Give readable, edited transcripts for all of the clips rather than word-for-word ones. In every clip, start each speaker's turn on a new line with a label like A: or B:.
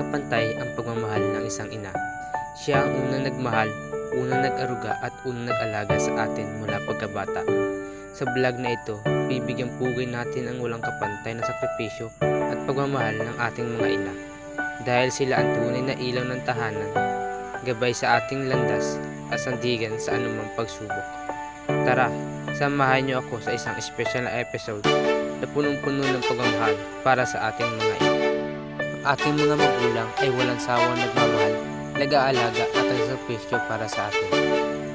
A: pantay ang pagmamahal ng isang ina. Siya ang unang nagmahal, unang nag-aruga at unang nag-alaga sa atin mula pagkabata. Sa vlog na ito, bibigyan pugay natin ang walang kapantay na sakripisyo at pagmamahal ng ating mga ina. Dahil sila ang tunay na ilaw ng tahanan, gabay sa ating landas at sandigan sa anumang pagsubok. Tara, samahan niyo ako sa isang espesyal na episode na punong-puno ng pagmamahal para sa ating mga ina. Ang ating mga magulang ay walang sawang nagmamahal, nag-aalaga at nagsasakripisyo para sa atin.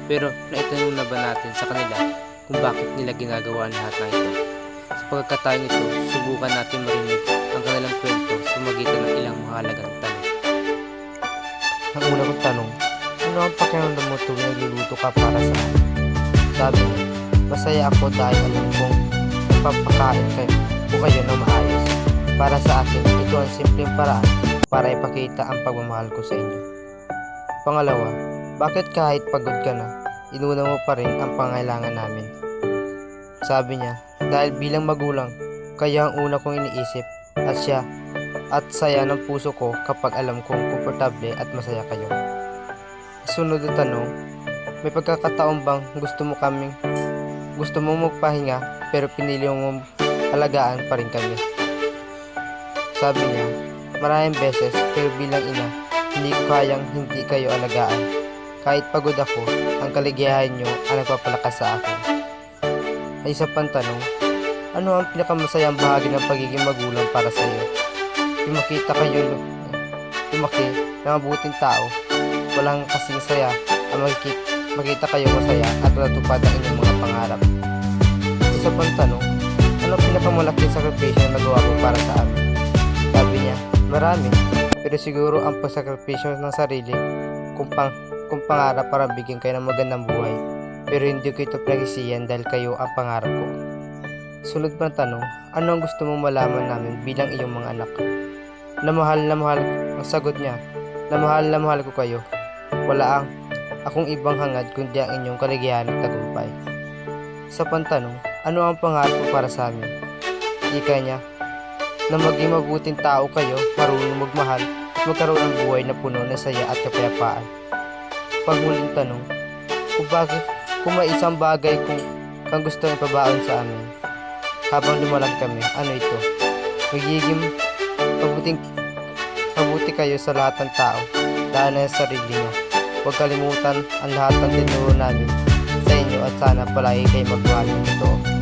A: Pero naitanong na ba natin sa kanila kung bakit nila ginagawa ang lahat ng ito? Sa pagkakataon ito, subukan natin marinig ang kanilang kwento sa pamamagitan ng ilang mahalagang tanong. Ang una kong tanong, ano ang pakiramdam mo tuwing nagluluto ka para sa akin? Sabi niya, masaya ako dahil alam kong nagpapakain kayo na maayos. Para sa akin, ito ang simpleng paraan para ipakita ang pagmamahal ko sa inyo. Pangalawa, bakit kahit pagod ka na, inuna mo pa rin ang pangailangan namin? Sabi niya, dahil bilang magulang, kaya ang una kong iniisip at saya ng puso ko kapag alam kong komportable at masaya kayo. Sunod na tanong, may pagkakataon bang gusto mo magpahinga pero pinili mong alagaan pa rin kami? Sabi niya, maraming beses pero bilang ina, hindi ko kayang hindi kayo alagaan. Kahit pagod ako, ang kaligayahan niyo ang nagpapalakas sa akin. Ay isa pang tanong, ano ang pinakamasayang bahagi ng pagiging magulang para sa iyo? Yung makita kayo lumaki na mabuting tao, walang kasing saya ang makita kayo masaya at natupad ang inyong mga pangarap. Isa pang tanong, ano ang pinakamalaking sakripisyo na nagawa mo para sa amin? Sabi niya, marami, pero siguro ang pagsakripisyo ng sarili kung pangarap para bigyan kayo ng magandang buhay. Pero hindi ko ito pinagsisihan dahil kayo ang pangarap ko. Sunod pang tanong, ano ang gusto mong malaman namin bilang iyong mga anak? Na mahal, ang sagot niya, na mahal ko kayo. Wala akong ibang hangad kundi ang inyong kaligayahan at tagumpay. Sa pantanong, ano ang pangarap mo para sa amin? Ika niya, na maging mabuting tao kayo, marunong magmahal at magkaroon ng buhay na puno ng saya at kapayapaan. Panghuling tanong, kung may isang bagay kang gusto ng pabaon sa amin habang lumalag kami, ano ito? Magiging mabuti kayo sa lahat ng tao, dahil na sa sarili niyo. Huwag kalimutan ang lahat ng tinuro namin sa inyo at sana palagi kayo magmahal ng totoo.